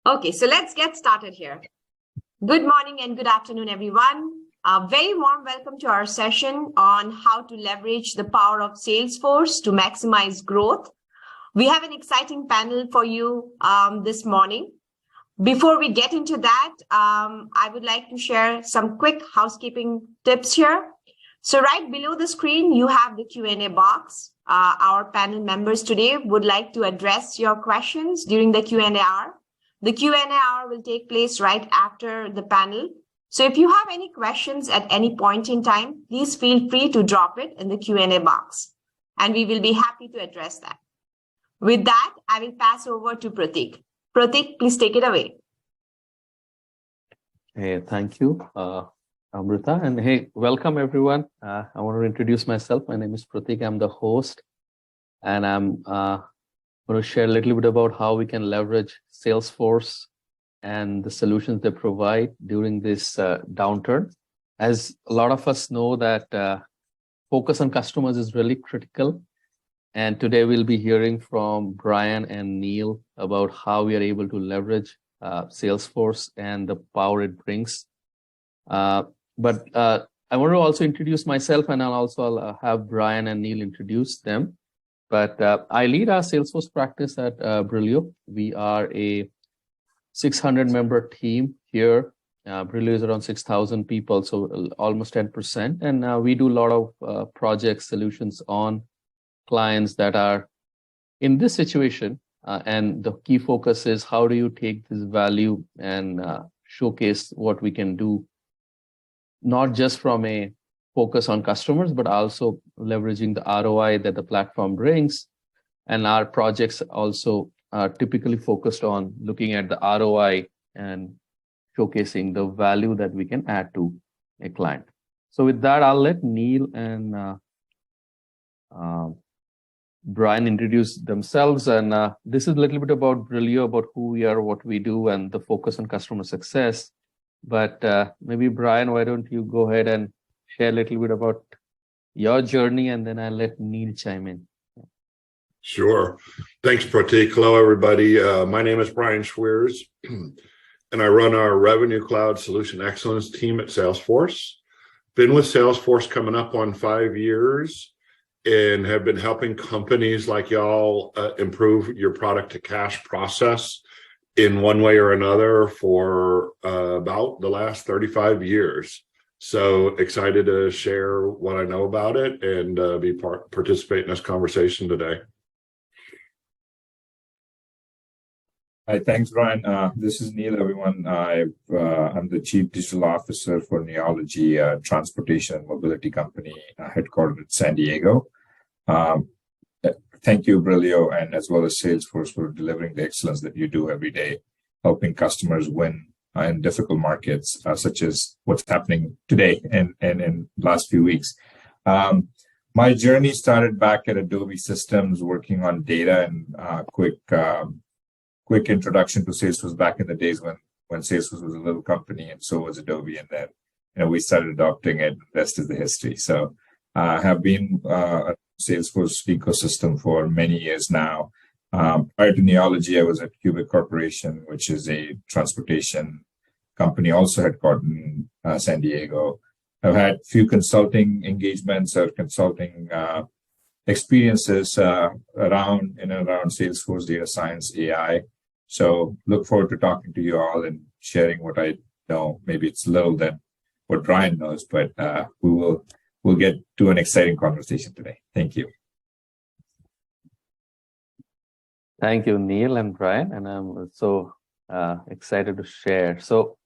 Okay, so let's get started here. Good morning and good afternoon, everyone. A very warm welcome to our session on how to leverage the power of Salesforce to maximize growth. We have an exciting panel for you this morning. Before we get into that, I would like to share some quick housekeeping tips here. So right below the screen, you have the Q&A box. Our panel members today would like to address your questions during the Q&A hour. The Q&A hour will take place right after the panel. So if you have any questions at any point in time, please feel free to drop it in the Q&A box, and we will be happy to address that. With that, I will pass over to Pratik. Pratik, please take it away. Hey, thank you, Amrita. And hey, welcome everyone. I want to introduce myself. My name is Pratik. I'm the host, and I'm going to share a little bit about how we can leverage Salesforce and the solutions they provide during this downturn. As a lot of us know that focus on customers is really critical. And today we'll be hearing from Brian and Neil about how we are able to leverage Salesforce and the power it brings. But I want to also introduce myself, and I'll have Brian and Neil introduce them. But I lead our Salesforce practice at Brillio. We are a 600-member team here. Brillio is around 6,000 people, so almost 10%. And we do a lot of projects, solutions on clients that are in this situation. And the key focus is how do you take this value and showcase what we can do, not just from a focus on customers, but also leveraging the ROI that the platform brings. And our projects also are typically focused on looking at the ROI and showcasing the value that we can add to a client. So with that, I'll let Neil and Brian introduce themselves. And this is a little bit about Brillio, about who we are, what we do, and the focus on customer success. But maybe Brian, why don't you go ahead and share a little bit about your journey, and then I'll let Neil chime in. Sure. Thanks, Pratik. Hello, everybody. My name is Brian Schweers, and I run our Revenue Cloud Solution Excellence team at Salesforce. Been with Salesforce coming up on 5 years and have been helping companies like y'all improve your product to cash process in one way or another for about the last 35 years. So excited to share what I know about it and participate in this conversation today. Hi, thanks, Brian. This is Neil, everyone. I'm the Chief Digital Officer for Neology, a transportation and mobility company headquartered in San Diego. Thank you, Brillio, and as well as Salesforce for delivering the excellence that you do every day, helping customers win in difficult markets, such as what's happening today and in last few weeks. My journey started back at Adobe Systems, working on data, and quick introduction to Salesforce back in the days when Salesforce was a little company, and so was Adobe. And then we started adopting it. The rest is the history. So I have been a Salesforce ecosystem for many years now. Prior to Neology, I was at Cubic Corporation, which is a transportation company also headquartered in San Diego. I've had a few consulting engagements or consulting experiences around Salesforce, data science, AI. So look forward to talking to you all and sharing what I know. Maybe it's little than what Brian knows, but we'll get to an exciting conversation today. Thank you. Thank you, Neil and Brian, and I'm so excited to share. So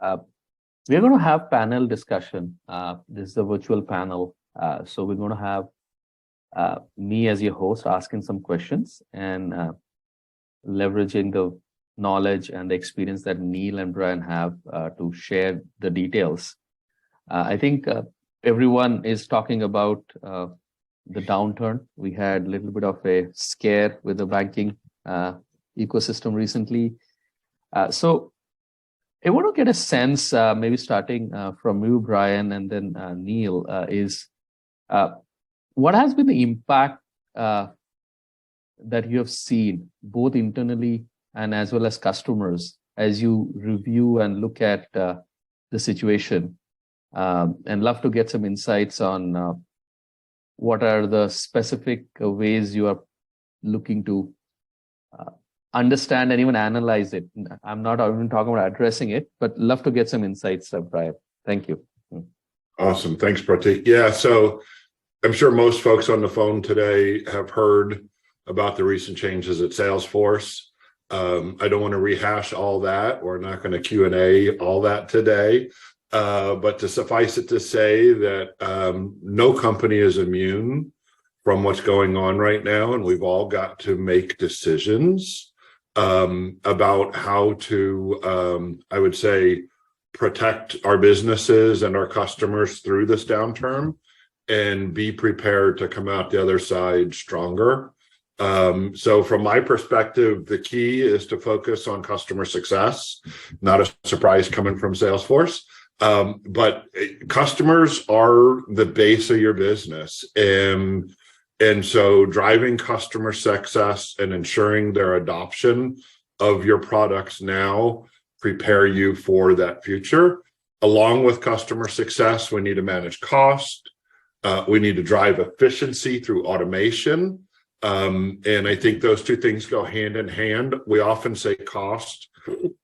we're going to have panel discussion. This is a virtual panel. So we're going to have me as your host asking some questions and leveraging the knowledge and the experience that Neil and Brian have to share the details. I think everyone is talking about the downturn. We had a little bit of a scare with the banking ecosystem recently. So I want to get a sense, maybe starting from you, Brian, and then Neil, is what has been the impact that you have seen both internally and as well as customers as you review and look at the situation, and love to get some insights on what are the specific ways you are looking to understand and even analyze it. I'm not even talking about addressing it, but love to get some insights, Brian. Thank you. Awesome. Thanks, Pratik. Yeah, so I'm sure most folks on the phone today have heard about the recent changes at Salesforce. I don't want to rehash all that. We're not going to Q&A all that today. But to suffice it to say that no company is immune from what's going on right now, and we've all got to make decisions about how to, I would say, protect our businesses and our customers through this downturn and be prepared to come out the other side stronger. So from my perspective, the key is to focus on customer success, not a surprise coming from Salesforce. But customers are the base of your business. And so driving customer success and ensuring their adoption of your products now prepare you for that future. Along with customer success, we need to manage cost. We need to drive efficiency through automation. And I think those two things go hand in hand. We often say cost,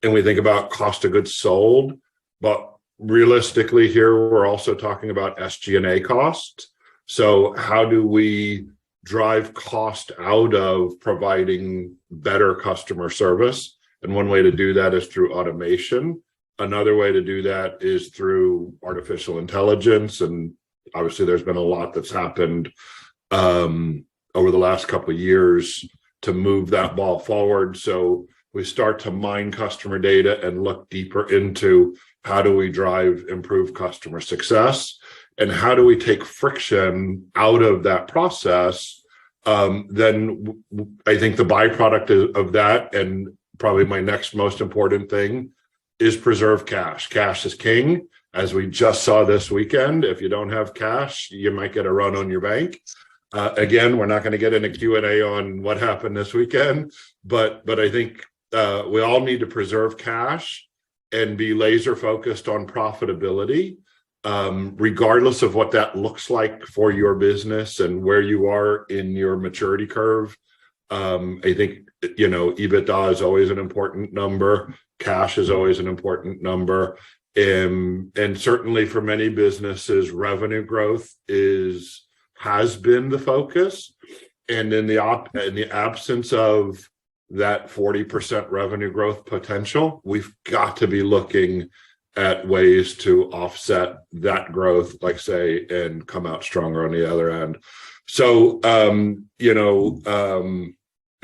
and we think about cost of goods sold, but realistically here, we're also talking about SG&A cost. So how do we drive cost out of providing better customer service? And one way to do that is through automation. Another way to do that is through artificial intelligence. And obviously there's been a lot that's happened over the last couple of years to move that ball forward. So we start to mine customer data and look deeper into how do we drive improved customer success and how do we take friction out of that process. Then I think the byproduct of that, and probably my next most important thing, is preserve cash. Cash is king, as we just saw this weekend. If you don't have cash, you might get a run on your bank. Again, we're not going to get into Q&A on what happened this weekend, but I think we all need to preserve cash and be laser focused on profitability, regardless of what that looks like for your business and where you are in your maturity curve. I think, EBITDA is always an important number. Cash is always an important number. And certainly for many businesses, revenue growth has been the focus. And in the absence of that 40% revenue growth potential, we've got to be looking at ways to offset that growth, like say, and come out stronger on the other end. So,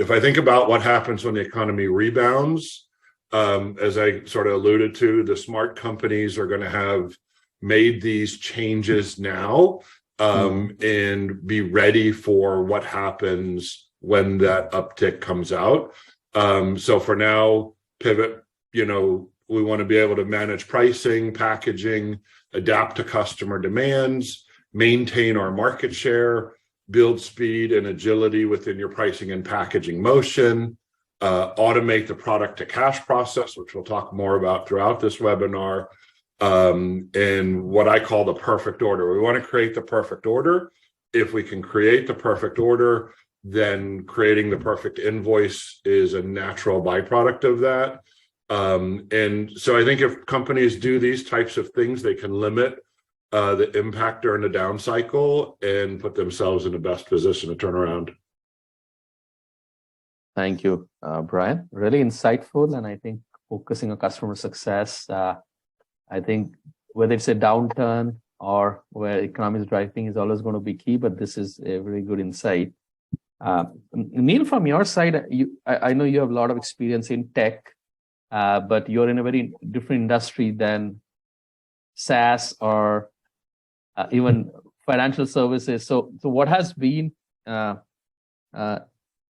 if I think about what happens when the economy rebounds, as I sort of alluded to, the smart companies are going to have made these changes now and be ready for what happens when that uptick comes out. So for now, pivot, we want to be able to manage pricing, packaging, adapt to customer demands, maintain our market share, build speed and agility within your pricing and packaging motion, automate the product to cash process, which we'll talk more about throughout this webinar, and what I call the perfect order. We want to create the perfect order. If we can create the perfect order, then creating the perfect invoice is a natural byproduct of that. And so I think if companies do these types of things, they can limit the impact during the down cycle and put themselves in the best position to turn around. Thank you, Brian. Really insightful. And I think focusing on customer success, I think whether it's a downturn or where economy is driving is always going to be key, but this is a very good insight. Neil, from your side, I know you have a lot of experience in tech, but you're in a very different industry than SaaS or even financial services. So what has been an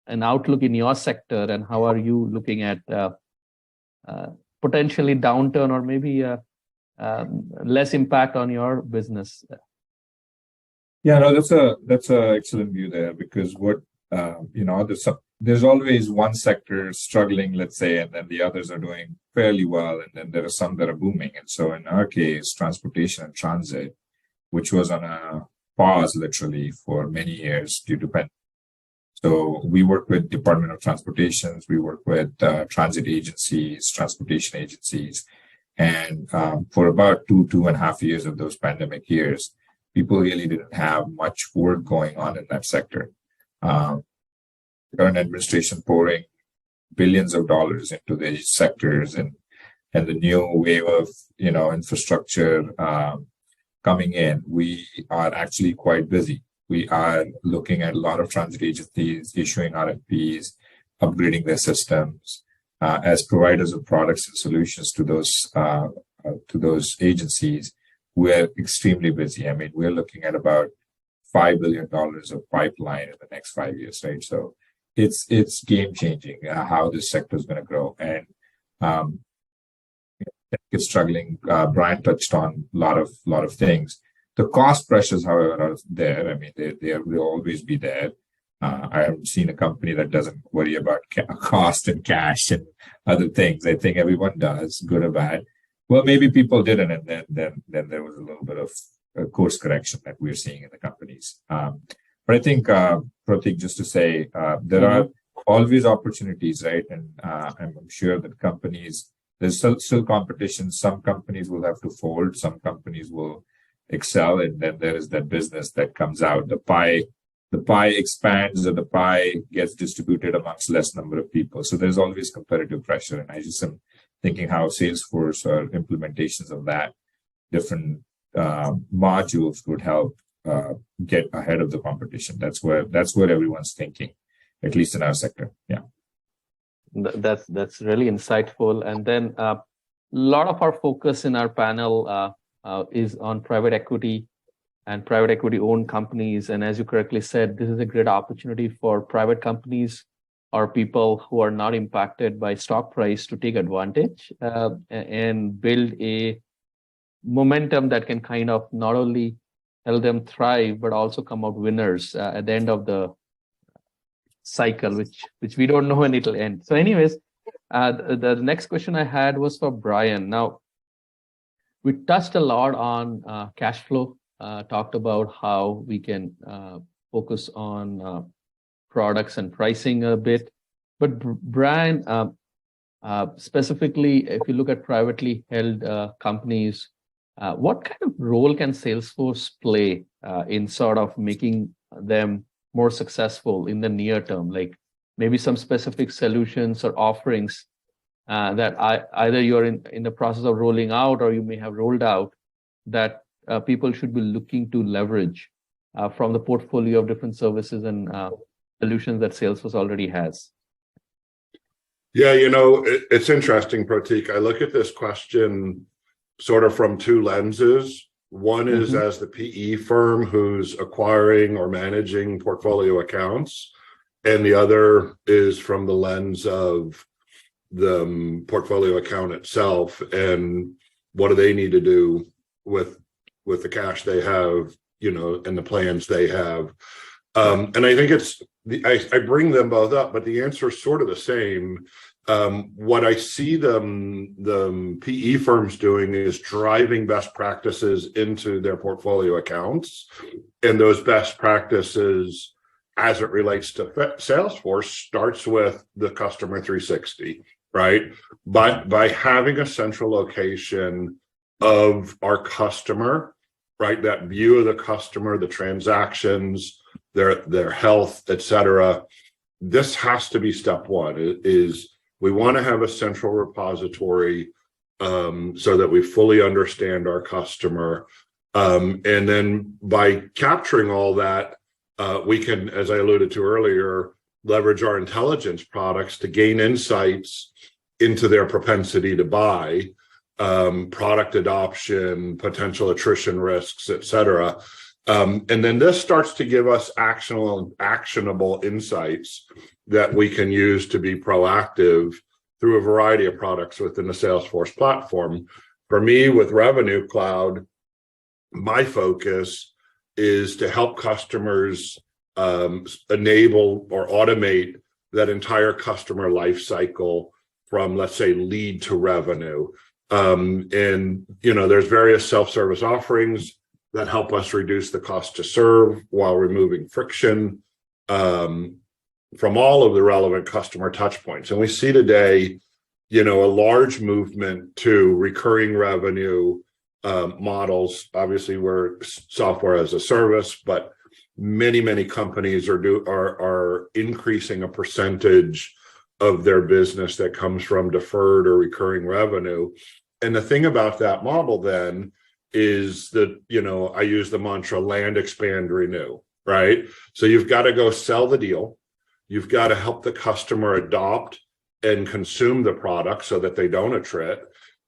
outlook in your sector, and how are you looking at potentially downturn or maybe less impact on your business? Yeah, no, that's a excellent view there, because what there's always one sector struggling, let's say, and then the others are doing fairly well, and then there are some that are booming. And so in our case, transportation and transit, which was on a pause literally for many years due to pandemic. So we work with Department of Transportations, we work with transit agencies, transportation agencies, and for about 2.5 years of those pandemic years, people really didn't have much work going on in that sector. Current administration pouring billions of dollars into these sectors, and the new wave of infrastructure coming in, we are actually quite busy. We are looking at a lot of transit agencies issuing RFPs, upgrading their systems as providers of products and solutions to those agencies. We're extremely busy. I mean, we're looking at about $5 billion of pipeline in the next 5 years, right? So it's game changing how this sector is going to grow, and it's struggling. Brian touched on a lot of things. The cost pressures, however, are there. I mean, they will always be there. I haven't seen a company that doesn't worry about cost and cash and other things. I think everyone does, good or bad. Well, maybe people didn't, and then there was a little bit of a course correction that we're seeing in the companies. But I think, Pratik, just to say, there are always opportunities, right? And I'm sure that companies, there's still competition. Some companies will have to fold, some companies will excel, and then there is that business that comes out. The pie expands, or the pie gets distributed amongst less number of people. So there's always competitive pressure. And I just am thinking how Salesforce or implementations of that different modules would help get ahead of the competition. That's where everyone's thinking, at least in our sector. Yeah. That's really insightful. And then a lot of our focus in our panel is on private equity and private equity owned companies. And as you correctly said, this is a great opportunity for private companies or people who are not impacted by stock price to take advantage and build a momentum that can kind of not only help them thrive, but also come out winners at the end of the cycle, which we don't know when it'll end. So anyways, the next question I had was for Brian. Now, we touched a lot on cash flow, talked about how we can focus on products and pricing a bit. But Brian, specifically, if you look at privately held companies, what kind of role can Salesforce play in sort of making them more successful in the near term? Like maybe some specific solutions or offerings that either you're in the process of rolling out or you may have rolled out that people should be looking to leverage from the portfolio of different services and solutions that Salesforce already has? Yeah, it's interesting, Pratik. I look at this question sort of from two lenses. One is as the PE firm who's acquiring or managing portfolio accounts, and the other is from the lens of the portfolio account itself and what do they need to do with the cash they have, and the plans they have. And I think I bring them both up, but the answer is sort of the same. What I see the PE firms doing is driving best practices into their portfolio accounts, and those best practices, as it relates to Salesforce, starts with the customer 360, right? By having a central location of our customer, right? That view of the customer, the transactions, their health, et cetera. This has to be step one. Is we want to have a central repository so that we fully understand our customer. And then by capturing all that, we can, as I alluded to earlier, leverage our intelligence products to gain insights into their propensity to buy, product adoption, potential attrition risks, et cetera. And then this starts to give us actionable insights that we can use to be proactive through a variety of products within the Salesforce platform. For me, with Revenue Cloud, my focus is to help customers enable or automate that entire customer life cycle from, let's say, lead to revenue. And, there's various self-service offerings that help us reduce the cost to serve while removing friction from all of the relevant customer touch points. And we see today, a large movement to recurring revenue models. Obviously, we're software as a service, but many companies are increasing a percentage of their business that comes from deferred or recurring revenue. And the thing about that model then is that, I use the mantra land, expand, renew, right? So you've got to go sell the deal. You've got to help the customer adopt and consume the product so that they don't attrit.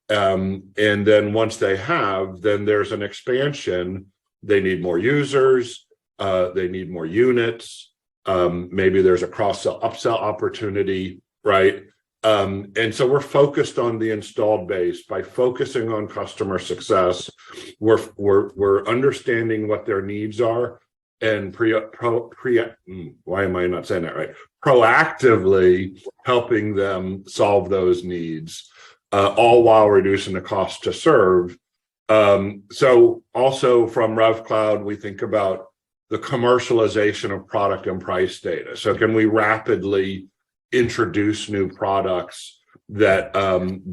And then once they have, then there's an expansion. They need more users. They need more units. Maybe there's a cross-sell, upsell opportunity, right? And so we're focused on the installed base. By focusing on customer success, we're understanding what their needs are and why am I not saying that right? Proactively helping them solve those needs, all while reducing the cost to serve. So also from RevCloud, we think about the commercialization of product and price data. So can we rapidly introduce new products that,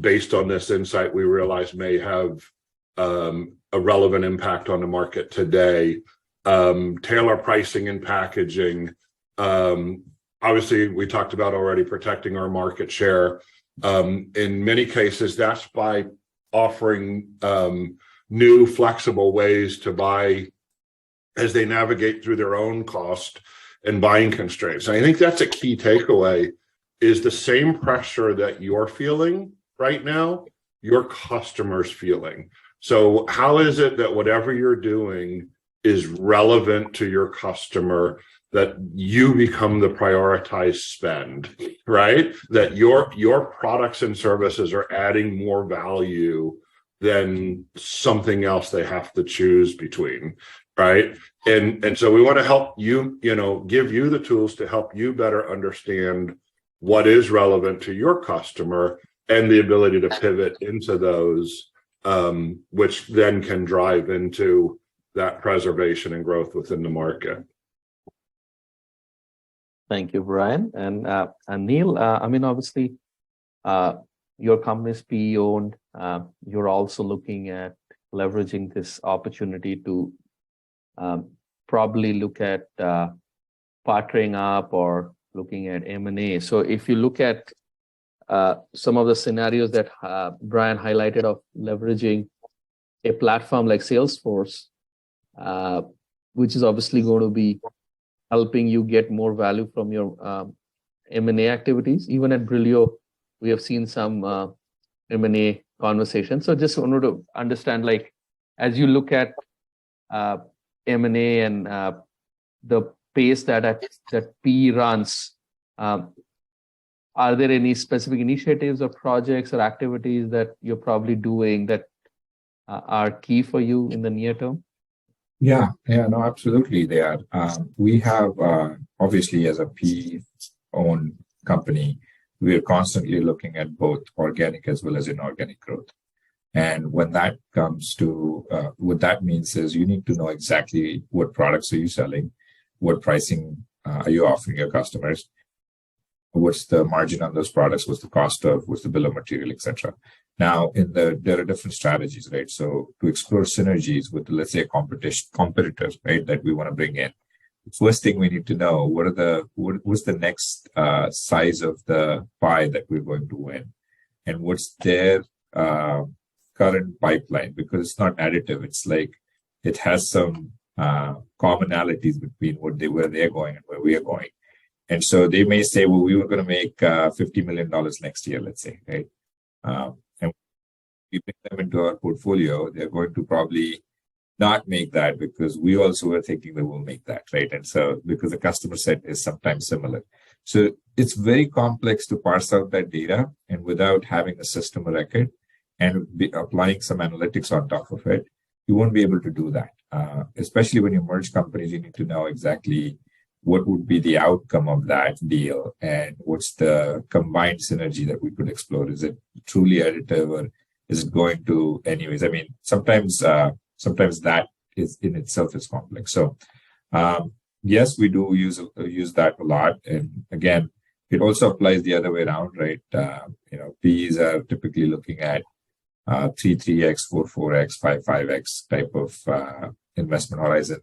based on this insight, we realize may have a relevant impact on the market today? Tailor pricing and packaging. Obviously, we talked about already protecting our market share. In many cases, that's by offering new flexible ways to buy as they navigate through their own cost and buying constraints. And I think that's a key takeaway, is the same pressure that you're feeling right now, your customer's feeling. So how is it that whatever you're doing is relevant to your customer, that you become the prioritized spend, right? That your products and services are adding more value than something else they have to choose between, right? And so we want to help you, give you the tools to help you better understand what is relevant to your customer and the ability to pivot into those, which then can drive into that preservation and growth within the market. Thank you, Brian. And Neil, obviously, your company is PE owned. You're also looking at leveraging this opportunity to probably look at partnering up or looking at M&A. So if you look at some of the scenarios that Brian highlighted of leveraging a platform like Salesforce, which is obviously going to be helping you get more value from your M&A activities. Even at Brillio, we have seen some M&A conversations. So just wanted to understand, as you look at M&A and the pace that PE runs, are there any specific initiatives or projects or activities that you're probably doing that are key for you in the near term? Yeah, no, absolutely. They are. We have, obviously, as a PE-owned company, we are constantly looking at both organic as well as inorganic growth. And when that comes to, what that means is you need to know exactly what products are you selling, what pricing are you offering your customers, what's the margin on those products, what's the cost of, what's the bill of material, etc. Now, there are different strategies, right? So to explore synergies with, let's say, competitors, right, that we want to bring in. The first thing we need to know, what's the next size of the pie that we're going to win, and what's their current pipeline, because it's not additive. It's like it has some commonalities between where they're going and where we are going. And so they may say, well, we were going to make $50 million next year, let's say, right? And we bring them into our portfolio, they're going to probably not make that, because we also were thinking that we'll make that, right? And so because the customer set is sometimes similar. So it's very complex to parse out that data, and without having a system of record and applying some analytics on top of it, you won't be able to do that. Especially when you merge companies, you need to know exactly what would be the outcome of that deal, and what's the combined synergy that we could explore? Is it truly additive, or is it going to anyways? I mean, sometimes that is in itself is complex. So yes, we do use that a lot, and again, it also applies the other way around, right? PEs are typically looking at 3x, 4x, 5x type of investment horizon.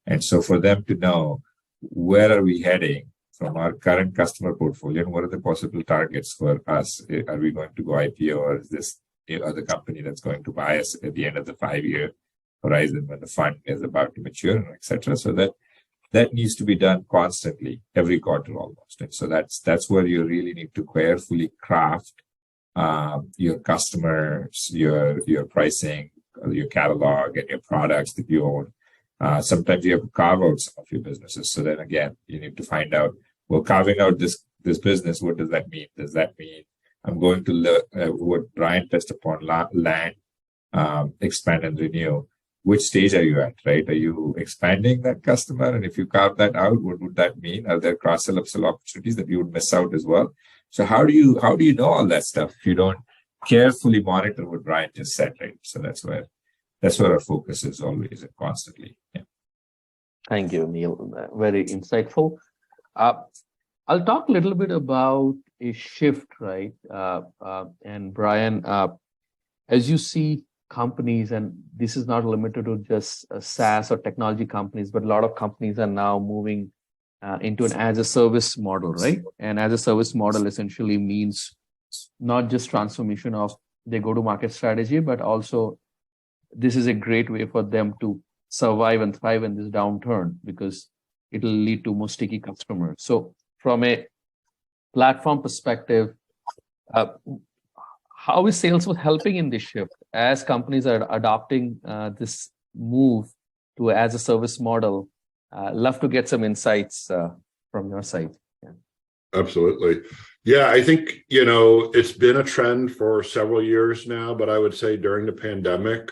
And so for them to know where are we heading from our current customer portfolio and what are the possible targets for us? Are we going to go IPO, or is this the other company that's going to buy us at the end of the 5-year horizon when the fund is about to mature, et cetera? So that needs to be done constantly, every quarter almost. And so that's where you really need to carefully craft your customers, your pricing, your catalog, and your products that you own. Sometimes you have to carve out some of your businesses. So then again, you need to find out, well, carving out this business, what does that mean? Does that mean I'm going to what Brian touched upon, land, expand and renew? Which stage are you at, right? Are you expanding that customer? And if you carve that out, what would that mean? Are there cross-sell, upsell opportunities that you would miss out as well? So how do you know all that stuff if you don't carefully monitor what Brian just said, right? So that's where our focus is always and constantly. Yeah. Thank you, Neil. Very insightful. I'll talk a little bit about a shift, right? And Brian, as you see companies, and this is not limited to just SaaS or technology companies, but a lot of companies are now moving into an as-a-service model, right? And as-a-service model essentially means not just transformation of their go-to-market strategy, but also this is a great way for them to survive and thrive in this downturn because it will lead to more sticky customers. So from a platform perspective, how is Salesforce helping in this shift as companies are adopting this move to as-a-service model? Love to get some insights from your side. Yeah. Absolutely. Yeah, I think, it's been a trend for several years now, but I would say during the pandemic,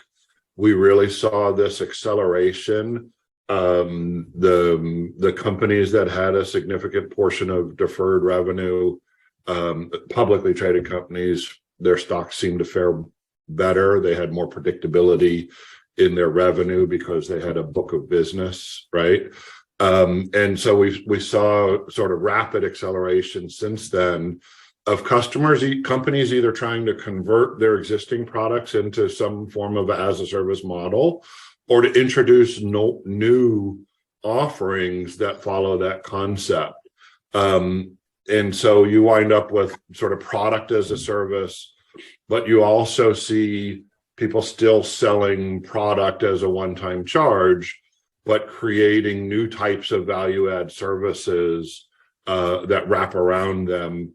we really saw this acceleration. The companies that had a significant portion of deferred revenue, publicly traded companies, their stocks seemed to fare better. They had more predictability in their revenue because they had a book of business, right? And so we saw sort of rapid acceleration since then of companies either trying to convert their existing products into some form of as-a-service model or to introduce new offerings that follow that concept. And so you wind up with sort of product as a service, but you also see people still selling product as a one-time charge, but creating new types of value-add services that wrap around them.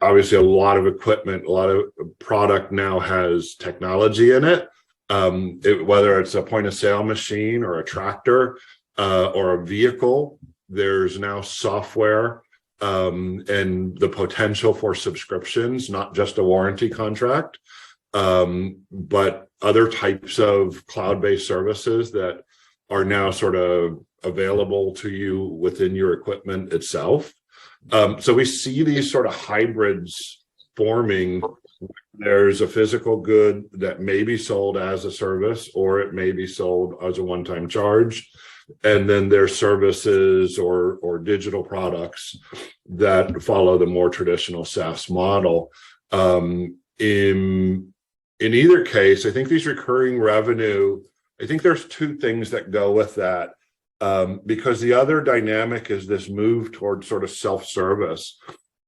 Obviously, a lot of equipment, a lot of product now has technology in it, whether it's a point-of-sale machine or a tractor or a vehicle, there's now software and the potential for subscriptions, not just a warranty contract, but other types of cloud-based services that are now sort of available to you within your equipment itself. So we see these sort of hybrids forming. There's a physical good that may be sold as a service, or it may be sold as a one-time charge. And then there's services or digital products that follow the more traditional SaaS model. In either case, I think these recurring revenue, I think there's two things that go with that. Because the other dynamic is this move towards sort of self-service.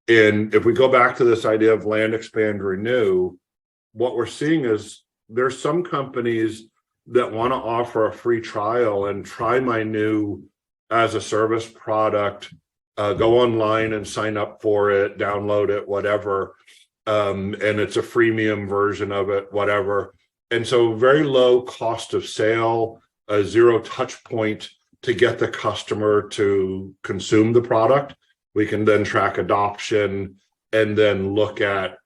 And if we go back to this idea of land, expand, renew, what we're seeing is there's some companies that want to offer a free trial and try my new as a service product, go online and sign up for it, download it, whatever. And it's a freemium version of it, whatever. And so very low cost of sale, a zero touch point to get the customer to consume the product. We can then track adoption and then look at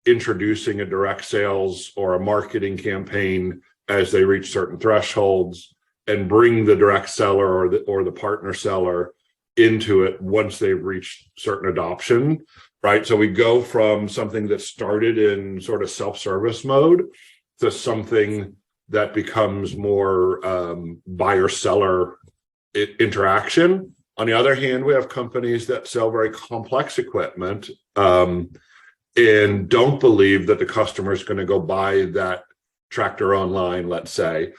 introducing a direct sales or a marketing campaign as they reach certain thresholds and bring the direct seller or the partner seller into it once they've reached certain adoption, right? So we go from something that started in sort of self-service mode to something that becomes more buyer-seller interaction. On the other hand, we have companies that sell very complex equipment and don't believe that the customer is going to go buy that tractor online, let's say.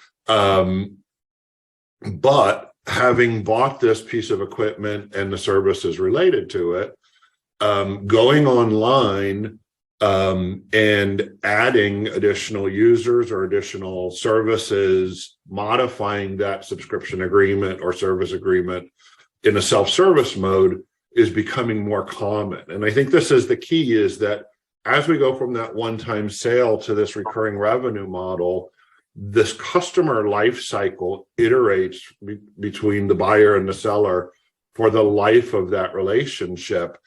But having bought this piece of equipment and the services related to it, going online and adding additional users or additional services, modifying that subscription agreement or service agreement in a self-service mode is becoming more common. And I think this is the key, is that as we go from that one-time sale to this recurring revenue model, this customer life cycle iterates between the buyer and the seller for the life of that relationship.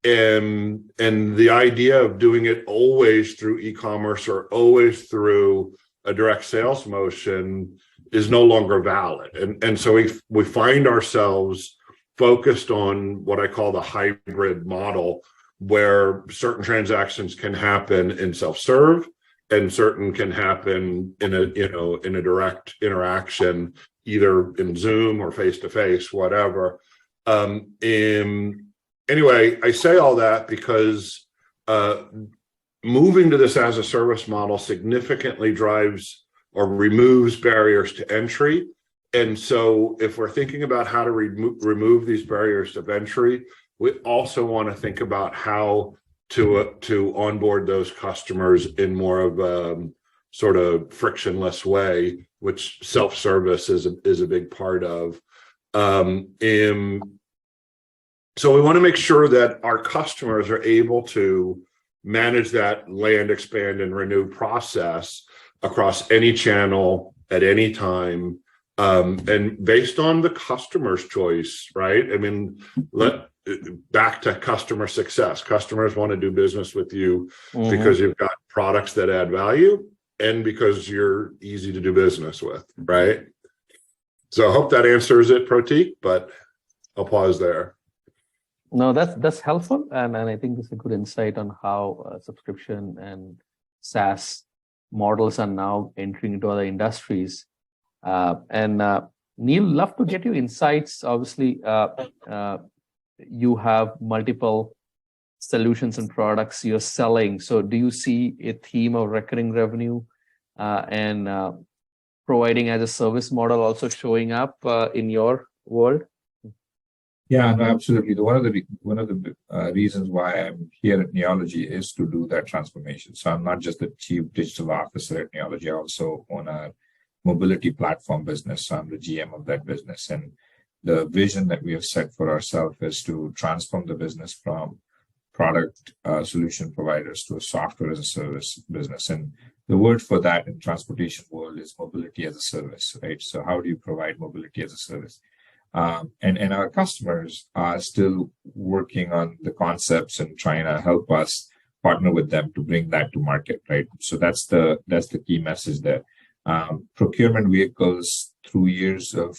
And the idea of doing it always through e-commerce or always through a direct sales motion is no longer valid. And so we find ourselves focused on what I call the hybrid model, where certain transactions can happen in self-serve and certain can happen in a direct interaction, either in Zoom or face-to-face, whatever. Anyway, I say all that because moving to this as a service model significantly drives or removes barriers to entry. And so if we're thinking about how to remove these barriers of entry, we also want to think about how to onboard those customers in more of a sort of frictionless way, which self-service is a big part of. So we want to make sure that our customers are able to manage that land, expand, and renew process across any channel at any time, and based on the customer's choice, right? I mean, back to customer success. Customers want to do business with you because you've got products that add value and because you're easy to do business with, right? So I hope that answers it, Pratik, but I'll pause there. No, that's helpful, and I think this is a good insight on how subscription and SaaS models are now entering into other industries. Neil, love to get your insights. Obviously, you have multiple solutions and products you're selling. So, do you see a theme of recurring revenue and providing as a service model also showing up in your world? Yeah, no, absolutely. One of the reasons why I'm here at Neology is to do that transformation. So I'm not just the chief digital officer at Neology. I also own a mobility platform business. So I'm the GM of that business. And the vision that we have set for ourselves is to transform the business from product solution providers to a software as a service business. And the word for that in transportation world is mobility as a service, right? So how do you provide mobility as a service? And our customers are still working on the concepts and trying to help us partner with them to bring that to market, right? So that's the key message there. Procurement vehicles through years of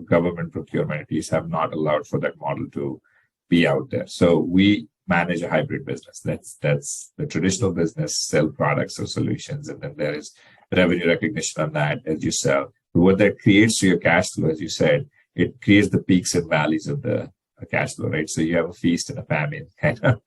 government procurement at least have not allowed for that model to be out there. So we manage a hybrid business. That's the traditional business, sell products or solutions, and then there is revenue recognition on that as you sell. But what that creates to your cash flow, as you said, it creates the peaks and valleys of the cash flow, right? So you have a feast and a famine kind of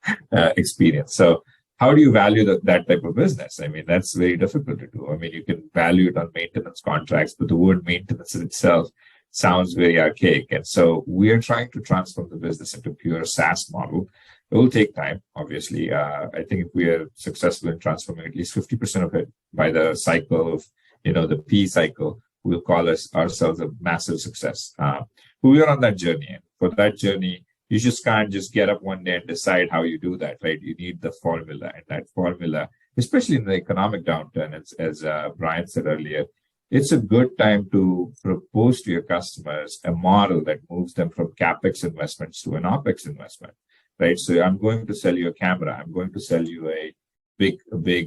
experience. So how do you value that type of business? I mean, that's very difficult to do. I mean, you can value it on maintenance contracts, but the word maintenance in itself sounds very archaic. And so we are trying to transform the business into pure SaaS model. It will take time, obviously. I think if we are successful in transforming at least 50% of it by the cycle of, the P cycle, we'll call ourselves a massive success. But we are on that journey. And for that journey, you just can't just get up one day and decide how you do that, right? You need the formula. And that formula, especially in the economic downturn, as Brian said earlier, it's a good time to propose to your customers a model that moves them from CapEx investments to an OpEx investment, right? So I'm going to sell you a camera. I'm going to sell you a big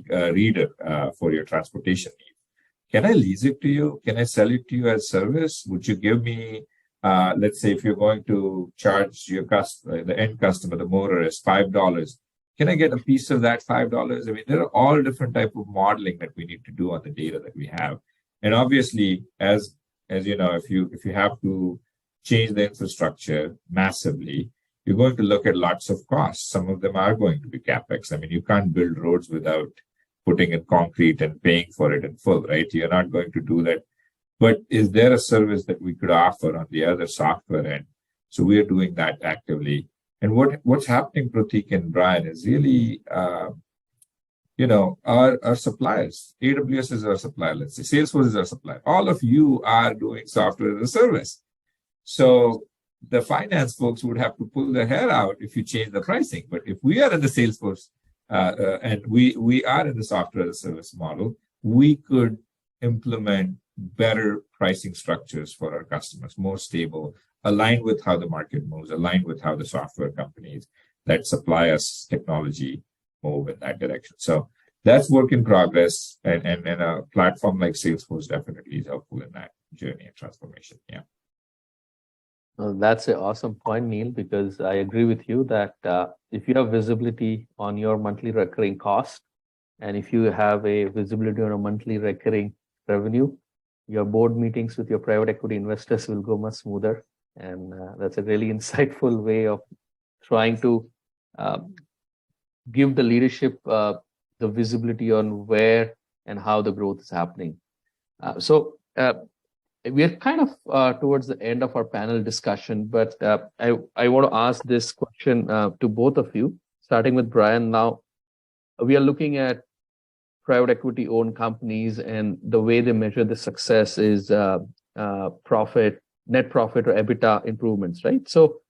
reader for your transportation needs. Can I lease it to you? Can I sell it to you as service? Would you give me let's say if you're going to charge your customer, the end customer, the motorist, $5, can I get a piece of that $5? I mean, there are all different type of modeling that we need to do on the data that we have. And obviously, as you know, if you have to change the infrastructure massively, you're going to look at lots of costs. Some of them are going to be CapEx. I mean, you can't build roads without putting in concrete and paying for it in full, right? You're not going to do that. But is there a service that we could offer on the other software end? So we are doing that actively. And what's happening, Pratik and Brian, is really, our suppliers. AWS is our supplier, let's say. Salesforce is our supplier. All of you are doing software as a service. So the finance folks would have to pull their hair out if you change the pricing. But if we are in the Salesforce and we are in the software as a service model, we could implement better pricing structures for our customers, more stable, aligned with how the market moves, aligned with how the software companies that supply us technology move in that direction. So that's work in progress, and a platform like Salesforce definitely is helpful in that journey and transformation. Yeah. Well, that's an awesome point, Neil, because I agree with you that if you have visibility on your monthly recurring cost, and if you have a visibility on a monthly recurring revenue, your board meetings with your private equity investors will go much smoother. And that's a really insightful way of trying to give the leadership the visibility on where and how the growth is happening. So we are kind of towards the end of our panel discussion, but I want to ask this question to both of you, starting with Brian. Now, we are looking at private equity owned companies, and the way they measure the success is profit, net profit, or EBITDA improvements, right? So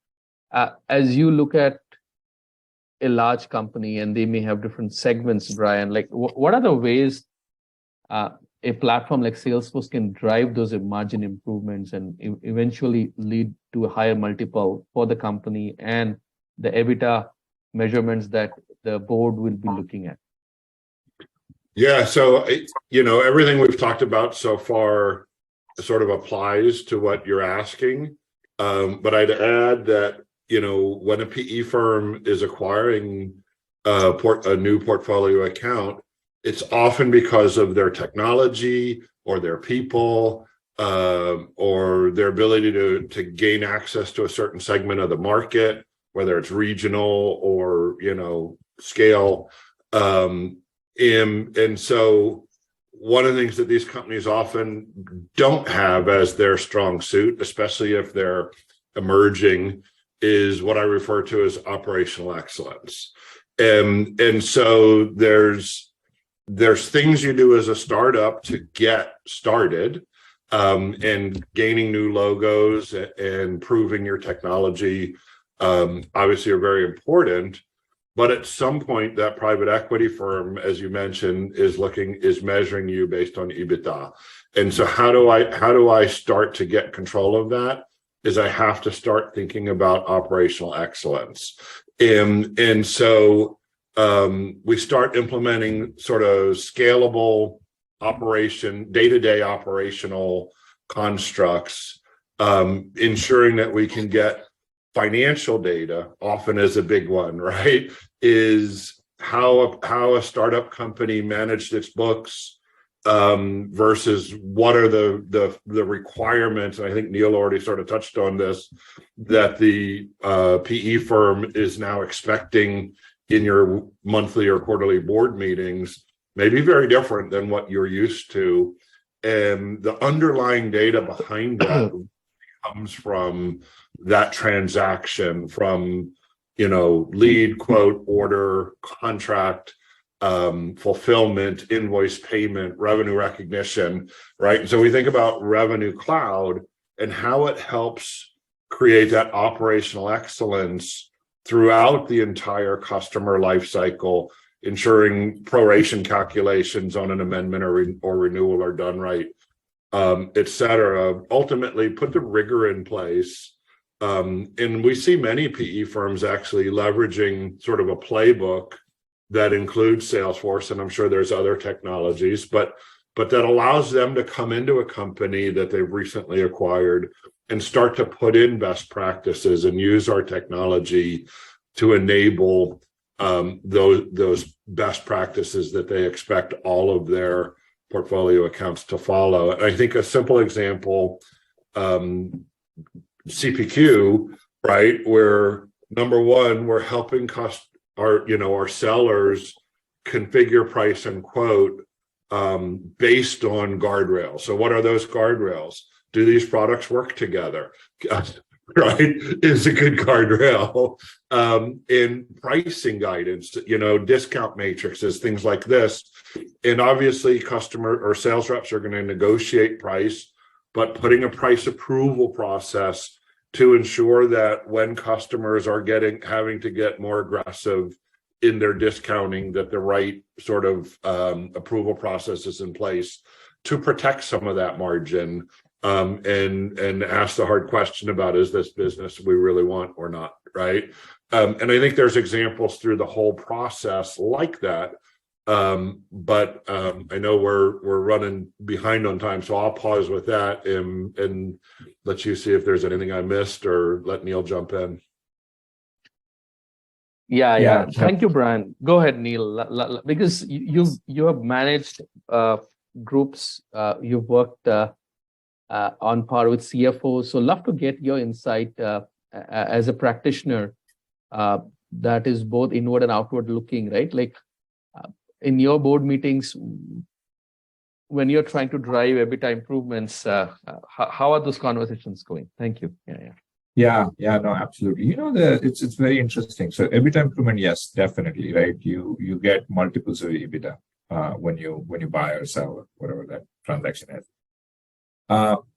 as you look at a large company and they may have different segments, Brian, like what are the ways a platform like Salesforce can drive those margin improvements and eventually lead to a higher multiple for the company and the EBITDA measurements that the board will be looking at? Yeah, so, everything we've talked about so far sort of applies to what you're asking. But I'd add that, when a PE firm is acquiring a new portfolio account, it's often because of their technology or their people or their ability to gain access to a certain segment of the market, whether it's regional or, scale. And so one of the things that these companies often don't have as their strong suit, especially if they're emerging, is what I refer to as operational excellence. And so there's things you do as a startup to get started, and gaining new logos and proving your technology, obviously are very important. But at some point, that private equity firm, as you mentioned, is measuring you based on EBITDA. And so how do I start to get control of that? Is I have to start thinking about operational excellence. And so we start implementing sort of scalable day-to-day operational constructs, ensuring that we can get financial data, often is a big one, right? Is how a startup company managed its books versus what are the requirements. And I think Neil already sort of touched on this, that the PE firm is now expecting in your monthly or quarterly board meetings may be very different than what you're used to. And the underlying data behind that comes from that transaction, from lead, quote, order, contract, fulfillment, invoice payment, revenue recognition, right? And so we think about Revenue Cloud and how it helps create that operational excellence throughout the entire customer life cycle, ensuring proration calculations on an amendment or renewal are done right, et cetera. Ultimately, put the rigor in place. And we see many PE firms actually leveraging sort of a playbook that includes Salesforce, and I'm sure there's other technologies, but but that allows them to come into a company that they've recently acquired and start to put in best practices and use our technology to enable those best practices that they expect all of their portfolio accounts to follow. And I think a simple example, CPQ, right, where number one, we're helping our sellers configure, price, and quote based on guardrails. So what are those guardrails? Do these products work together? Right, is a good guardrail. In pricing guidance, discount matrices, things like this. And obviously customer or sales reps are going to negotiate price, but putting a price approval process to ensure that when customers are having to get more aggressive in their discounting, that the right sort of approval process is in place to protect some of that margin, and ask the hard question about, is this business we really want or not, right? And I think there's examples through the whole process like that. But I know we're running behind on time, so I'll pause with that and let you see if there's anything I missed, or let Neil jump in. Yeah. Thank you, Brian. Go ahead, Neil, because you have managed groups, you've worked on par with CFOs. So love to get your insight as a practitioner that is both inward and outward looking, right? Like in your board meetings, when you're trying to drive EBITDA improvements, how are those conversations going? Thank you. Yeah, no, absolutely. It's very interesting. So EBITDA improvement, yes, definitely, right? You get multiples of EBITDA when you buy or sell or whatever that transaction is.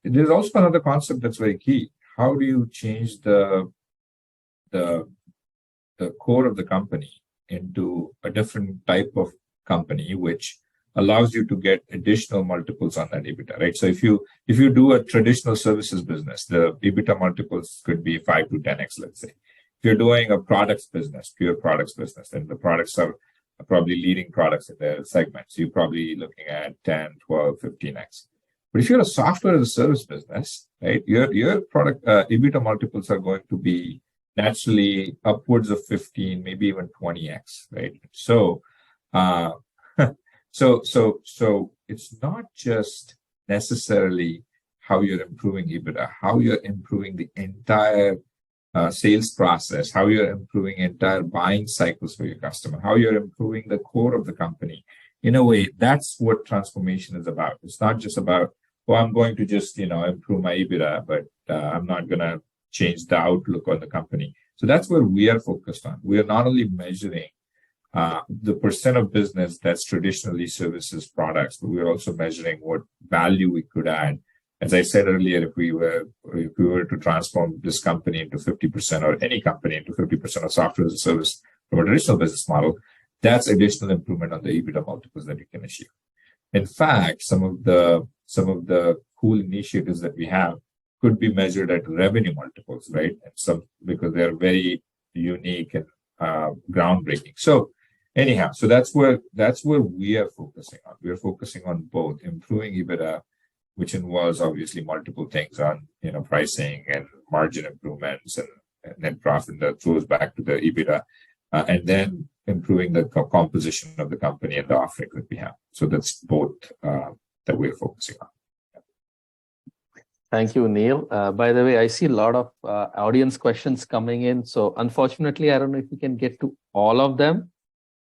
There's also another concept that's very key. How do you change the core of the company into a different type of company, which allows you to get additional multiples on that EBITDA, right? So if you do a traditional services business, the EBITDA multiples could be 5 to 10x, let's say. If you're doing a products business, pure products business, then the products are probably leading products in their segment. So you're probably looking at 10, 12, 15x. But if you're a software as a service business, right, your product EBITDA multiples are going to be naturally upwards of 15, maybe even 20x, right? So, so it's not just necessarily how you're improving EBITDA, how you're improving the entire sales process, how you're improving entire buying cycles for your customer, how you're improving the core of the company. In a way, that's what transformation is about. It's not just about, well, I'm going to just, improve my EBITDA, but I'm not going to change the outlook on the company. So that's where we are focused on. We are not only measuring the percent of business that's traditionally services products, but we're also measuring what value we could add. As I said earlier, if we were to transform this company into 50%, or any company into 50% of software as a service from a traditional business model, that's additional improvement on the EBITDA multiples that you can achieve. In fact, some of the cool initiatives that we have could be measured at revenue multiples, right? And because they're very unique and groundbreaking. So anyhow, so that's where we are focusing on. We are focusing on both improving EBITDA, which involves obviously multiple things on pricing and margin improvements and net profit that throws back to the EBITDA, and then improving the composition of the company and the offering that we have. So that's both that we're focusing on. Thank you, Neil. By the way, I see a lot of audience questions coming in. So unfortunately, I don't know if we can get to all of them,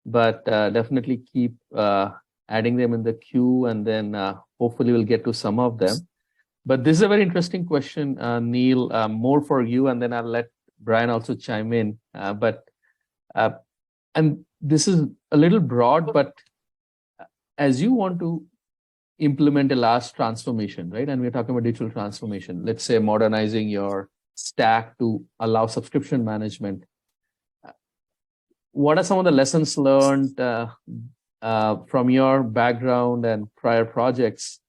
but definitely keep adding them in the queue, and then hopefully we'll get to some of them. But this is a very interesting question, Neil, more for you, and then I'll let Brian also chime in. And this is a little broad, but as you want to implement a large transformation, right? And we're talking about digital transformation, let's say modernizing your stack to allow subscription management. What are some of the lessons learned from your background and prior projects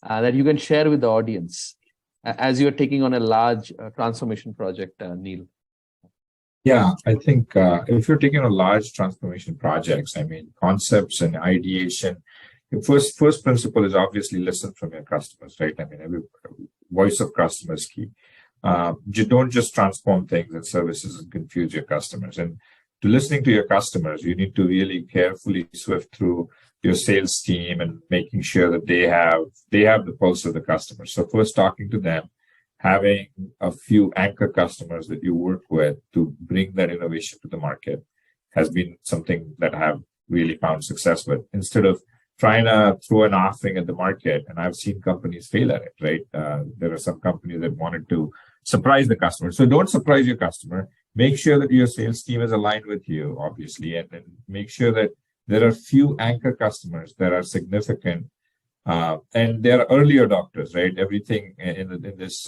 that you can share with the audience as you're taking on a large transformation project, Neil? Yeah, I think if you're taking on large transformation projects, I mean, concepts and ideation, the first principle is obviously listen from your customers, right? I mean, every voice of customer is key. You don't just transform things and services and confuse your customers. And to listening to your customers, you need to really carefully sift through your sales team and making sure that they have the pulse of the customer. So first talking to them, having a few anchor customers that you work with to bring that innovation to the market has been something that I have really found success with. Instead of trying to throw an offering at the market, and I've seen companies fail at it, right? There are some companies that wanted to surprise the customer. So don't surprise your customer. Make sure that your sales team is aligned with you, obviously, and then make sure that there are few anchor customers that are significant, and they're early adopters, right? Everything in this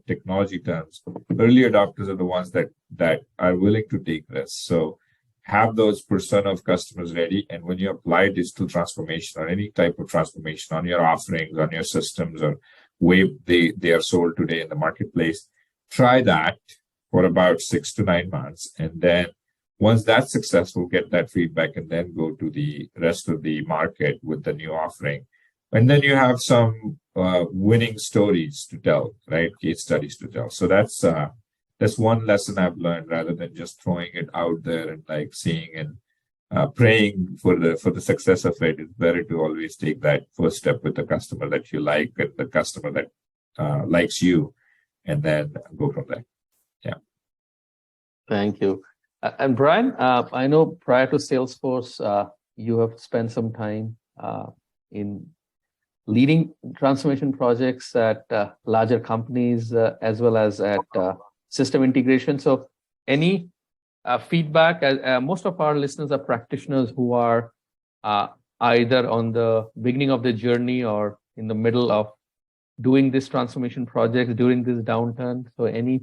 technology terms, early adopters are the ones that are willing to take risks. So have those persona of customers ready, and when you apply digital transformation or any type of transformation on your offerings, on your systems, or way they are sold today in the marketplace, try that for about 6 to 9 months, and then once that's successful, get that feedback and then go to the rest of the market with the new offering. And then you have some winning stories to tell, right? Case studies to tell. So that's one lesson I've learned, rather than just throwing it out there and like seeing and praying for the success of it. It's better to always take that first step with the customer that you like and the customer that likes you, and then go from there. Yeah. Thank you. And Brian, I know prior to Salesforce, you have spent some time in leading transformation projects at larger companies as well as at system integration. So any feedback? Most of our listeners are practitioners who are either on the beginning of the journey or in the middle of doing this transformation project during this downturn. So any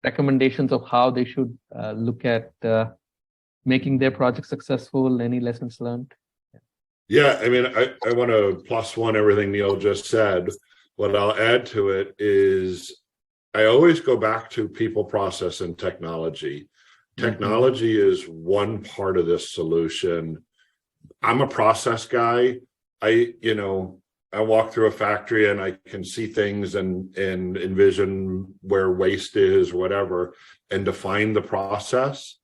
recommendations of how they should look at making their project successful? Any lessons learned? Yeah, I mean, I want to plus one everything Neil just said. What I'll add to it is I always go back to people, process, and technology. Technology is one part of this solution. I'm a process guy. I walk through a factory and I can see things and envision where waste is or whatever and define the process.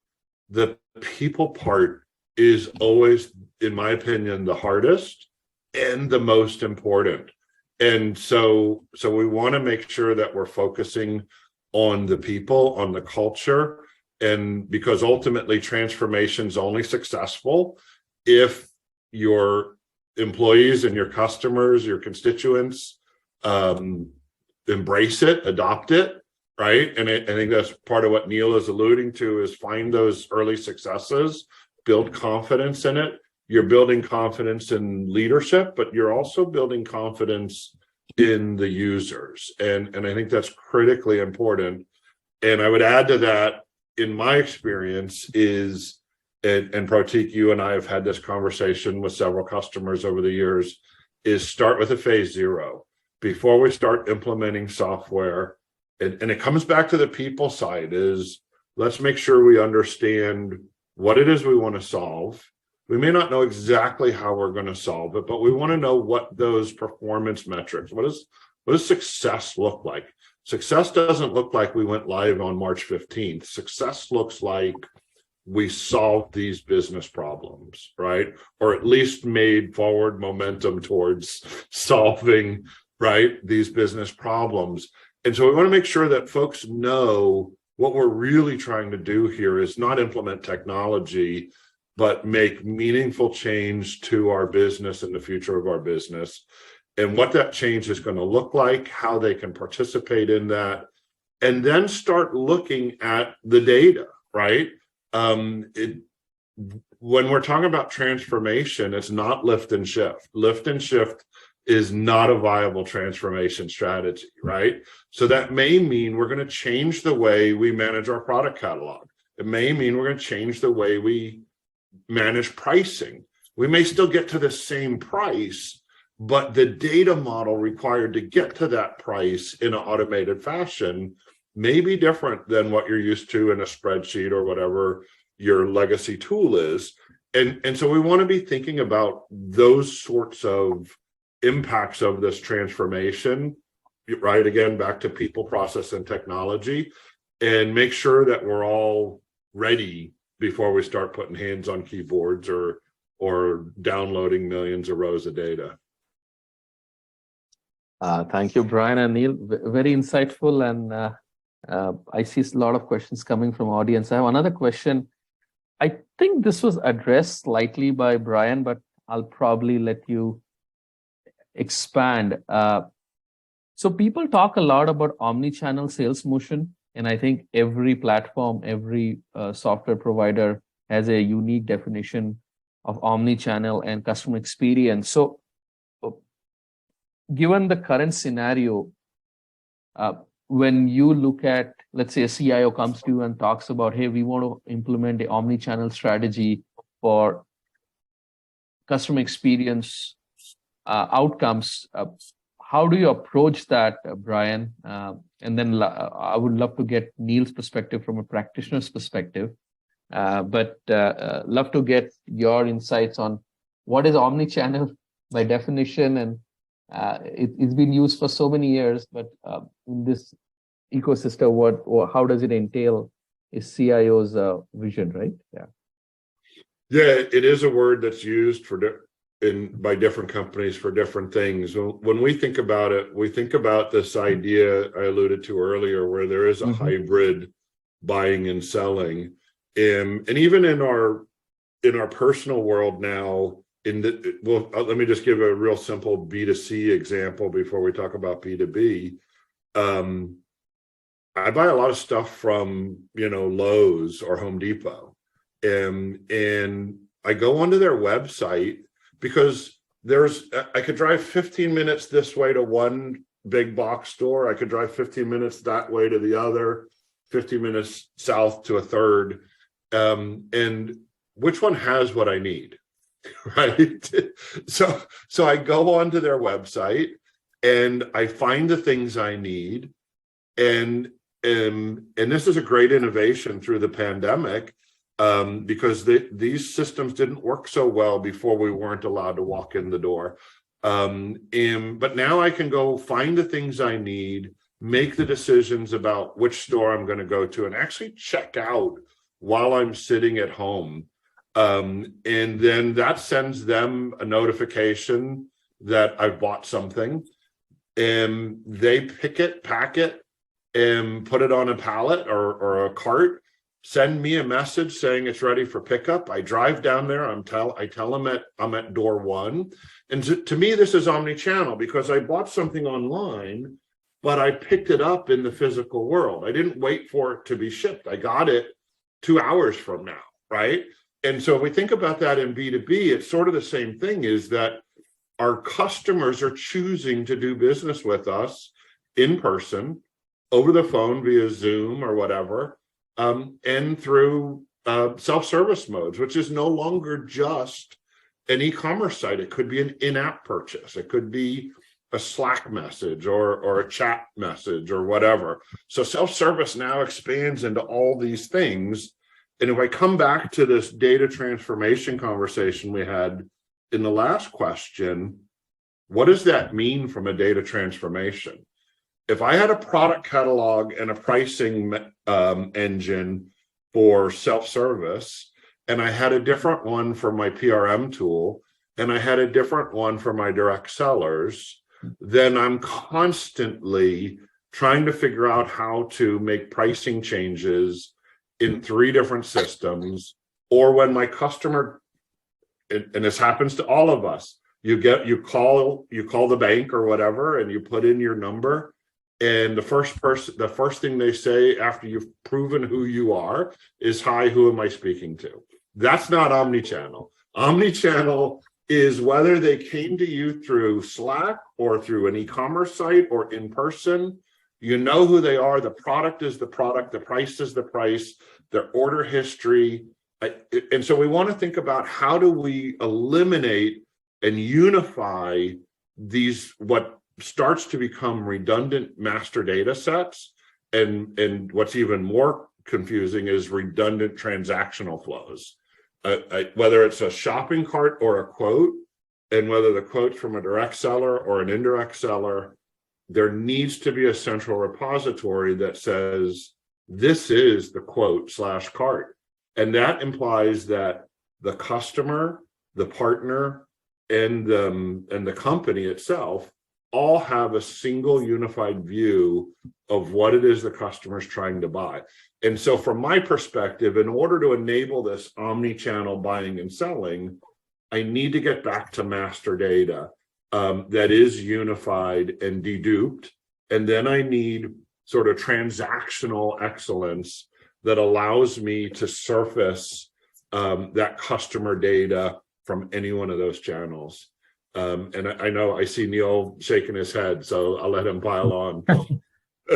The people part is always, in my opinion, the hardest and the most important. And so we want to make sure that we're focusing on the people, on the culture, and because ultimately transformation is only successful if your employees and your customers, your constituents, embrace it, adopt it, right? And I think that's part of what Neil is alluding to, is find those early successes, build confidence in it. You're building confidence in leadership, but you're also building confidence in the users. And I think that's critically important. And I would add to that, in my experience, is and Pratik, you and I have had this conversation with several customers over the years, is start with a phase 0 before we start implementing software. And it comes back to the people side, is let's make sure we understand what it is we want to solve. We may not know exactly how we're going to solve it, but we want to know what those performance metrics, what does success look like? Success doesn't look like we went live on March 15th. Success looks like we solved these business problems, right? Or at least made forward momentum towards solving, right, these business problems. And so we want to make sure that folks know what we're really trying to do here is not implement technology, but make meaningful change to our business and the future of our business, and what that change is going to look like, how they can participate in that, and then start looking at the data, right? When we're talking about transformation, it's not lift and shift. Lift and shift is not a viable transformation strategy, right? So that may mean we're going to change the way we manage our product catalog. It may mean we're going to change the way we manage pricing. We may still get to the same price, but the data model required to get to that price in an automated fashion may be different than what you're used to in a spreadsheet or whatever your legacy tool is. And so we want to be thinking about those sorts of impacts of this transformation, right? Again, back to people, process, and technology, and make sure that we're all ready before we start putting hands on keyboards or downloading millions of rows of data. Thank you, Brian and Neil. Very insightful, and I see a lot of questions coming from audience. I have another question. I think this was addressed slightly by Brian, but I'll probably let you expand. So people talk a lot about omni-channel sales motion, and I think every platform, every software provider has a unique definition of omni-channel and customer experience. So given the current scenario, when you look at, let's say a CIO comes to you and talks about, hey, we want to implement the omni-channel strategy for customer experience outcomes, how do you approach that, Brian? And then I would love to get Neil's perspective from a practitioner's perspective, but love to get your insights on what is omni-channel by definition, and it's been used for so many years, but in this ecosystem, how does it entail is CIO's vision, right? Yeah, it is a word that's used by different companies for different things. When we think about it, we think about this idea I alluded to earlier, where there is a hybrid buying and selling, and even in our personal world now. Let me just give a real simple B2C example before we talk about B2B. I buy a lot of stuff from Lowe's or Home Depot, and I go onto their website because I could drive 15 minutes this way to one big box store. I could drive 15 minutes that way to the other, 15 minutes south to a third, and which one has what I need? Right. So I go onto their website and I find the things I need. And this is a great innovation through the pandemic, because these systems didn't work so well before we weren't allowed to walk in the door. But now I can go find the things I need, make the decisions about which store I'm going to go to, and actually check out while I'm sitting at home. And then that sends them a notification that I've bought something, and they pick it, pack it, and put it on a pallet or a cart, send me a message saying it's ready for pickup. I drive down there, I tell them I'm at door one. And to me, this is omni-channel because I bought something online, but I picked it up in the physical world. I didn't wait for it to be shipped. I got it 2 hours from now, right? And so if we think about that in B2B, it's sort of the same thing, is that our customers are choosing to do business with us in person, over the phone via Zoom or whatever, and through self-service modes, which is no longer just an e-commerce site. It could be an in-app purchase. It could be a Slack message or a chat message or whatever. So self-service now expands into all these things. And if I come back to this data transformation conversation we had in the last question, what does that mean from a data transformation? If I had a product catalog and a pricing engine for self-service, and I had a different one for my PRM tool, and I had a different one for my direct sellers, then I'm constantly trying to figure out how to make pricing changes in 3 different systems. Or when my customer, and this happens to all of us, you call the bank or whatever, and you put in your number, and the first thing they say after you've proven who you are is, "Hi, who am I speaking to?" That's not omni-channel. Omni-channel is whether they came to you through Slack or through an e-commerce site or in person. You know who they are. The product is the product. The price is the price. Their order history. And so we want to think about, how do we eliminate and unify these, what starts to become redundant master data sets, and what's even more confusing is redundant transactional flows. whether it's a shopping cart or a quote, and whether the quote's from a direct seller or an indirect seller, there needs to be a central repository that says, this is the quote / cart. And that implies that the customer, the partner, and the company itself all have a single unified view of what it is the customer's trying to buy. And so from my perspective, in order to enable this omni-channel buying and selling, I need to get back to master data that is unified and deduped. And then I need sort of transactional excellence that allows me to surface that customer data from any one of those channels. And I know I see Neil shaking his head, so I'll let him pile on.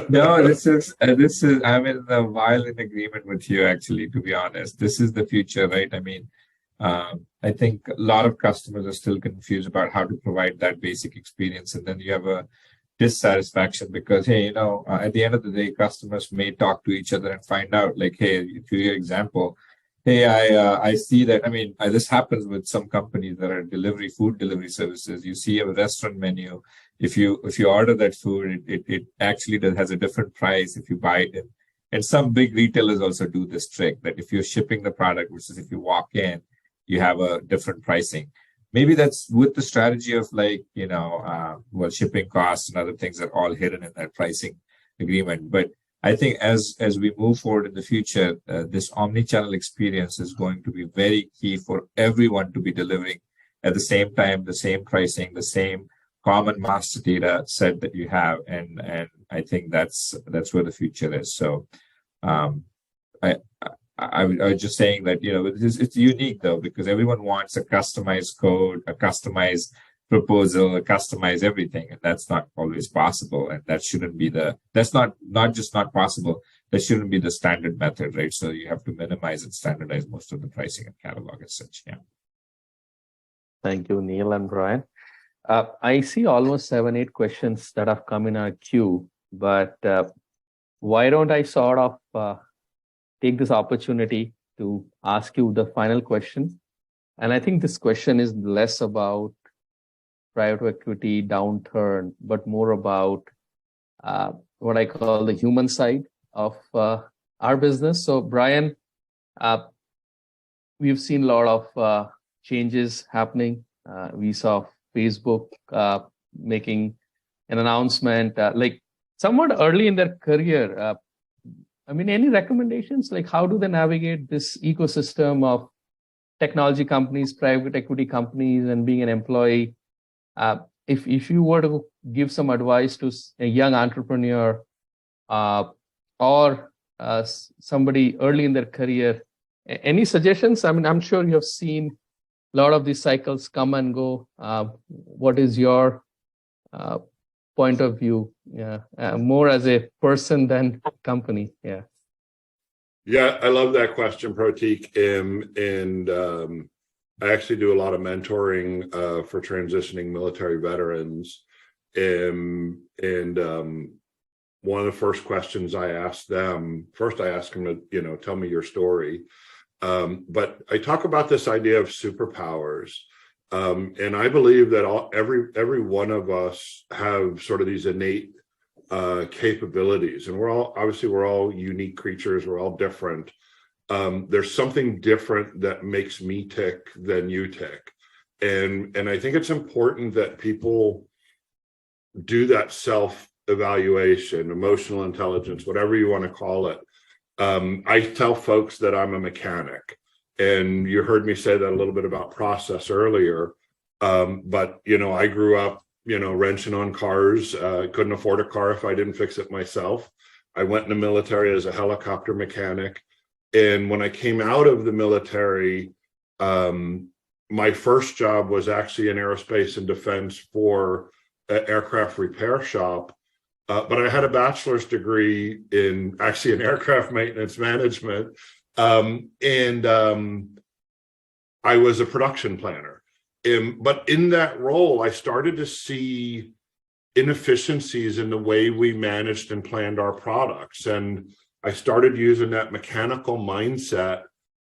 No, this is I'm in the violent agreement with you, actually, to be honest. This is the future, right? I mean, I think a lot of customers are still confused about how to provide that basic experience. And then you have a dissatisfaction because, hey, at the end of the day, customers may talk to each other and find out, like, hey, to your example, hey, I see that. I mean, this happens with some companies that are food delivery services. You see a restaurant menu. If you order that food, it actually has a different price if you buy it in. And some big retailers also do this trick that if you're shipping the product versus if you walk in, you have a different pricing. Maybe that's with the strategy of shipping costs and other things are all hidden in that pricing agreement. But I think as we move forward in the future, this omni-channel experience is going to be very key for everyone to be delivering at the same time, the same pricing, the same common master data set that you have, and I think that's where the future is. So, I was just saying that it's unique though because everyone wants a customized code, a customized proposal, a customized everything, and that's not always possible, and that shouldn't be that's not just not possible. That shouldn't be the standard method, right? So you have to minimize and standardize most of the pricing and catalog as such. Yeah. Thank you, Neil and Brian. I see almost 7-8 questions that have come in our queue, but why don't I sort of take this opportunity to ask you the final question? And I think this question is less about private equity downturn, but more about what I call the human side of our business. So, Brian, we've seen a lot of changes happening. We saw Facebook making an announcement like somewhat early in their career. Any recommendations? Like, how do they navigate this ecosystem of technology companies, private equity companies, and being an employee? If you were to give some advice to a young entrepreneur or somebody early in their career, any suggestions? I'm sure you have seen a lot of these cycles come and go. What is your point of view? More as a person than company. Yeah, I love that question, Pratik. And I actually do a lot of mentoring for transitioning military veterans. And one of the first questions I ask them, I ask them to, tell me your story. But I talk about this idea of superpowers. And I believe that every one of us have sort of these innate capabilities. And we're all unique creatures. We're all different. There's something different that makes me tick than you tick. And I think it's important that people do that self-evaluation, emotional intelligence, whatever you want to call it. I tell folks that I'm a mechanic, and you heard me say that a little bit about process earlier. But I grew up, wrenching on cars. Couldn't afford a car if I didn't fix it myself. I went in the military as a helicopter mechanic. And when I came out of the military, my first job was actually in aerospace and defense for an aircraft repair shop. But I had a bachelor's degree in aircraft maintenance management. And I was a production planner. But in that role, I started to see inefficiencies in the way we managed and planned our products. And I started using that mechanical mindset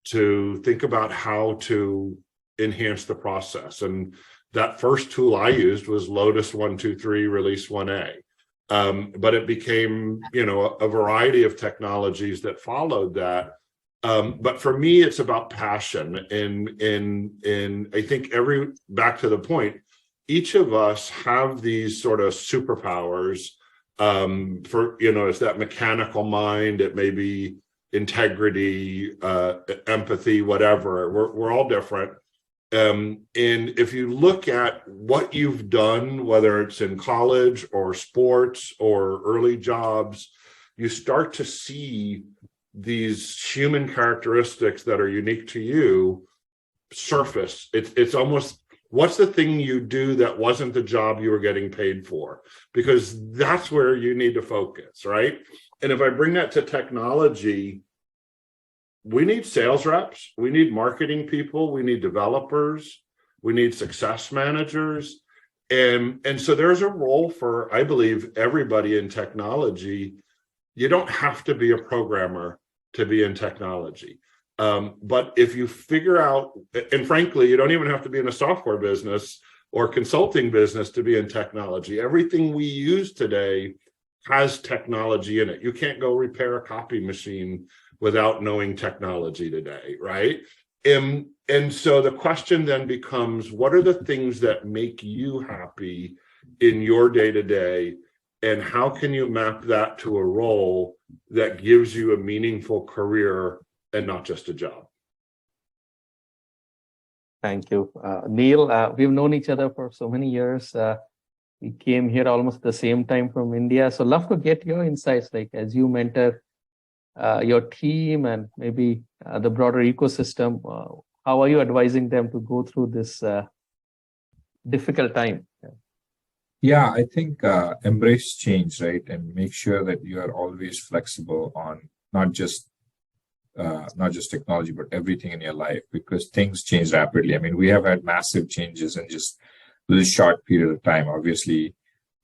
to think about how to enhance the process. And that first tool I used was Lotus 123 Release 1A. But it became, a variety of technologies that followed that. But for me, it's about passion. And I think back to the point, each of us have these sort of superpowers. It's that mechanical mind, it may be integrity, empathy, whatever. We're all different. And if you look at what you've done, whether it's in college or sports or early jobs, you start to see these human characteristics that are unique to you surface. It's almost, what's the thing you do that wasn't the job you were getting paid for? Because that's where you need to focus, right? And if I bring that to technology, we need sales reps, we need marketing people, we need developers, we need success managers. And so there's a role for, I believe, everybody in technology. You don't have to be a programmer to be in technology. But if you figure out, and frankly, you don't even have to be in a software business or consulting business to be in technology. Everything we use today has technology in it. You can't go repair a copy machine without knowing technology today, right? And so the question then becomes, what are the things that make you happy in your day-to-day, and how can you map that to a role that gives you a meaningful career and not just a job? Thank you. Neil, we've known each other for so many years. We came here almost the same time from India. So love to get your insights, like as you mentor your team and maybe the broader ecosystem, how are you advising them to go through this difficult time? Yeah, I think embrace change, right? And make sure that you are always flexible on not just technology, but everything in your life, because things change rapidly. I mean, we have had massive changes in just this short period of time. Obviously,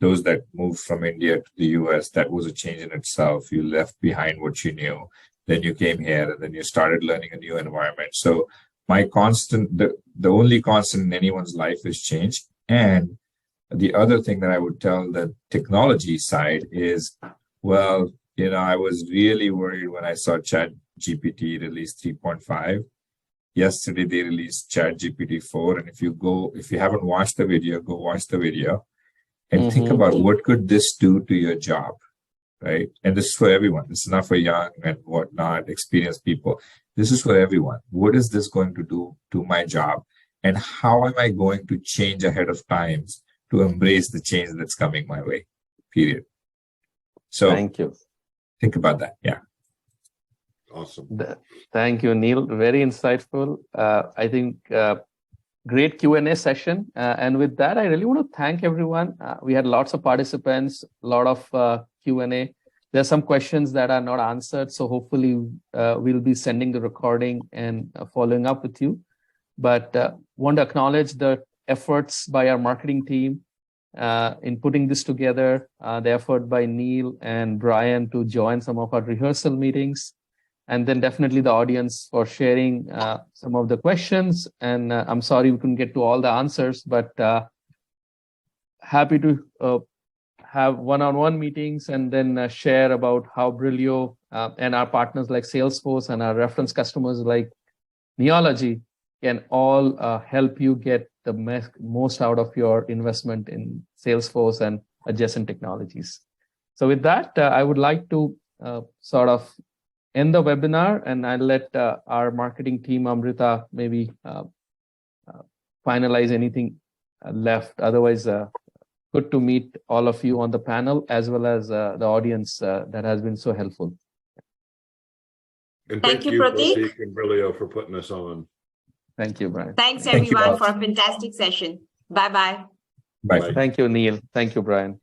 those that moved from India to the US, that was a change in itself. You left behind what you knew, then you came here, and then you started learning a new environment. So my constant, the only constant in anyone's life is change. And the other thing that I would tell the technology side is, well, I was really worried when I saw ChatGPT release 3.5. Yesterday, they released ChatGPT 4. And if you haven't watched the video, go watch the video and think about what could this do to your job, right? And this is for everyone. This is not for young and whatnot, experienced people. This is for everyone. What is this going to do to my job? And how am I going to change ahead of times to embrace the change that's coming my way, period. So thank you. Think about that. Yeah. Awesome. Thank you, Neil. Very insightful. I think great Q&A session. And with that, I really want to thank everyone. We had lots of participants, a lot of Q&A. There are some questions that are not answered. So hopefully we'll be sending the recording and following up with you. But want to acknowledge the efforts by our marketing team in putting this together, the effort by Neil and Brian to join some of our rehearsal meetings, and then definitely the audience for sharing some of the questions. And I'm sorry we couldn't get to all the answers, but happy to have one-on-one meetings and then share about how Brillio and our partners like Salesforce and our reference customers like Neology can all help you get the most out of your investment in Salesforce and adjacent technologies. So with that, I would like to sort of end the webinar, and I'll let our marketing team, Amrita, maybe finalize anything left. Otherwise, good to meet all of you on the panel, as well as the audience that has been so helpful. And thank you, Prateek and Brillio, for putting us on. Thank you, Brian. Thanks, everyone, for a fantastic session. Bye-bye. Bye. Thank you, Neil. Thank you, Brian.